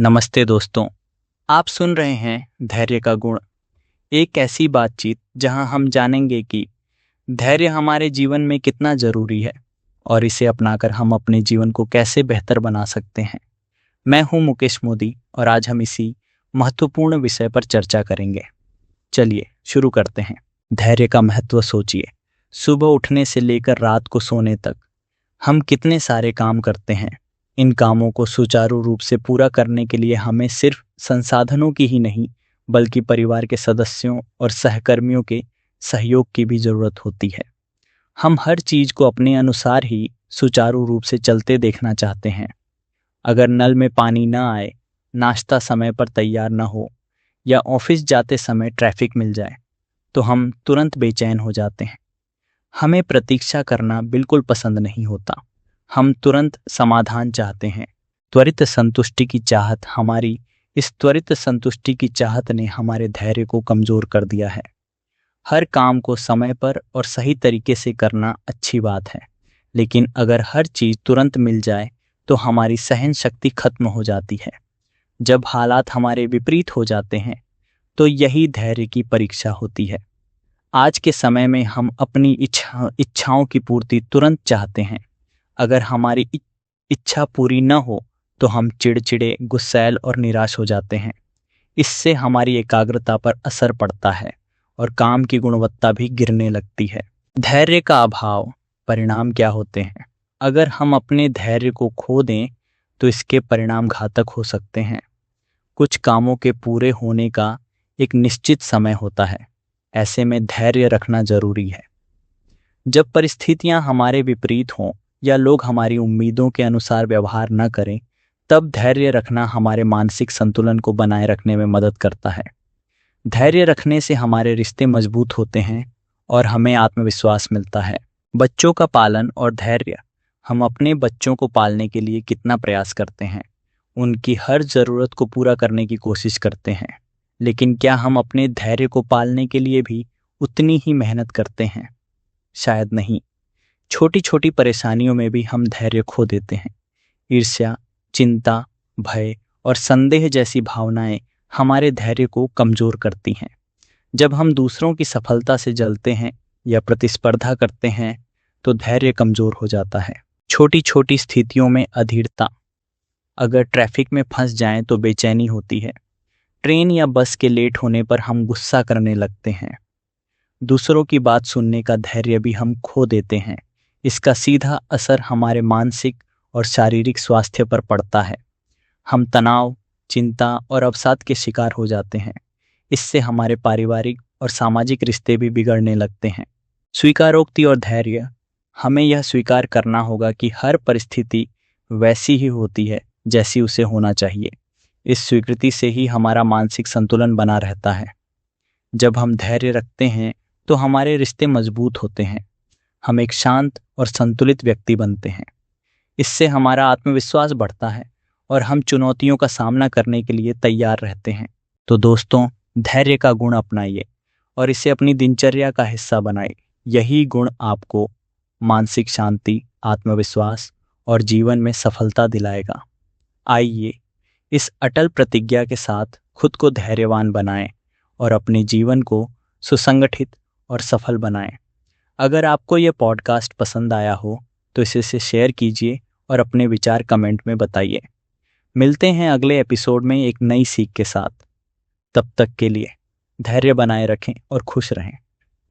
नमस्ते दोस्तों, आप सुन रहे हैं धैर्य का गुण, एक ऐसी बातचीत जहां हम जानेंगे कि धैर्य हमारे जीवन में कितना ज़रूरी है और इसे अपनाकर हम अपने जीवन को कैसे बेहतर बना सकते हैं। मैं हूं मुकेश मोदी और आज हम इसी महत्वपूर्ण विषय पर चर्चा करेंगे। चलिए शुरू करते हैं। धैर्य का महत्व सोचिए। सुबह उठने से लेकर रात को सोने तक हम कितने सारे काम करते हैं। इन कामों को सुचारू रूप से पूरा करने के लिए हमें सिर्फ संसाधनों की ही नहीं बल्कि परिवार के सदस्यों और सहकर्मियों के सहयोग की भी ज़रूरत होती है। हम हर चीज़ को अपने अनुसार ही सुचारू रूप से चलते देखना चाहते हैं। अगर नल में पानी न आए, नाश्ता समय पर तैयार न हो या ऑफिस जाते समय ट्रैफिक मिल जाए तो हम तुरंत बेचैन हो जाते हैं। हमें प्रतीक्षा करना बिल्कुल पसंद नहीं होता। हम तुरंत समाधान चाहते हैं। त्वरित संतुष्टि की चाहत ने हमारे धैर्य को कमज़ोर कर दिया है। हर काम को समय पर और सही तरीके से करना अच्छी बात है, लेकिन अगर हर चीज़ तुरंत मिल जाए तो हमारी सहन शक्ति खत्म हो जाती है। जब हालात हमारे विपरीत हो जाते हैं तो यही धैर्य की परीक्षा होती है। आज के समय में हम अपनी इच्छाओं की पूर्ति तुरंत चाहते हैं। अगर हमारी इच्छा पूरी न हो तो हम चिड़चिड़े, गुस्सैल और निराश हो जाते हैं। इससे हमारी एकाग्रता पर असर पड़ता है और काम की गुणवत्ता भी गिरने लगती है। धैर्य का अभाव परिणाम क्या होते हैं? अगर हम अपने धैर्य को खो दें तो इसके परिणाम घातक हो सकते हैं। कुछ कामों के पूरे होने का एक निश्चित समय होता है। ऐसे में धैर्य रखना जरूरी है। जब परिस्थितियां हमारे विपरीत हों या लोग हमारी उम्मीदों के अनुसार व्यवहार न करें, तब धैर्य रखना हमारे मानसिक संतुलन को बनाए रखने में मदद करता है। धैर्य रखने से हमारे रिश्ते मजबूत होते हैं और हमें आत्मविश्वास मिलता है। बच्चों का पालन और धैर्य। हम अपने बच्चों को पालने के लिए कितना प्रयास करते हैं, उनकी हर ज़रूरत को पूरा करने की कोशिश करते हैं, लेकिन क्या हम अपने धैर्य को पालने के लिए भी उतनी ही मेहनत करते हैं? शायद नहीं। छोटी छोटी परेशानियों में भी हम धैर्य खो देते हैं। ईर्ष्या, चिंता, भय और संदेह जैसी भावनाएं हमारे धैर्य को कमज़ोर करती हैं। जब हम दूसरों की सफलता से जलते हैं या प्रतिस्पर्धा करते हैं तो धैर्य कमज़ोर हो जाता है। छोटी छोटी स्थितियों में अधीरता। अगर ट्रैफिक में फंस जाएं तो बेचैनी होती है। ट्रेन या बस के लेट होने पर हम गुस्सा करने लगते हैं। दूसरों की बात सुनने का धैर्य भी हम खो देते हैं। इसका सीधा असर हमारे मानसिक और शारीरिक स्वास्थ्य पर पड़ता है। हम तनाव, चिंता और अवसाद के शिकार हो जाते हैं। इससे हमारे पारिवारिक और सामाजिक रिश्ते भी बिगड़ने लगते हैं। स्वीकारोक्ति और धैर्य। हमें यह स्वीकार करना होगा कि हर परिस्थिति वैसी ही होती है जैसी उसे होना चाहिए। इस स्वीकृति से ही हमारा मानसिक संतुलन बना रहता है। जब हम धैर्य रखते हैं तो हमारे रिश्ते मजबूत होते हैं। हम एक शांत और संतुलित व्यक्ति बनते हैं। इससे हमारा आत्मविश्वास बढ़ता है और हम चुनौतियों का सामना करने के लिए तैयार रहते हैं। तो दोस्तों, धैर्य का गुण अपनाइए और इसे अपनी दिनचर्या का हिस्सा बनाइए। यही गुण आपको मानसिक शांति, आत्मविश्वास और जीवन में सफलता दिलाएगा। आइए इस अटल प्रतिज्ञा के साथ खुद को धैर्यवान बनाएं और अपने जीवन को सुसंगठित और सफल बनाएं। अगर आपको यह पॉडकास्ट पसंद आया हो तो इसे शेयर कीजिए और अपने विचार कमेंट में बताइए। मिलते हैं अगले एपिसोड में एक नई सीख के साथ। तब तक के लिए धैर्य बनाए रखें और खुश रहें।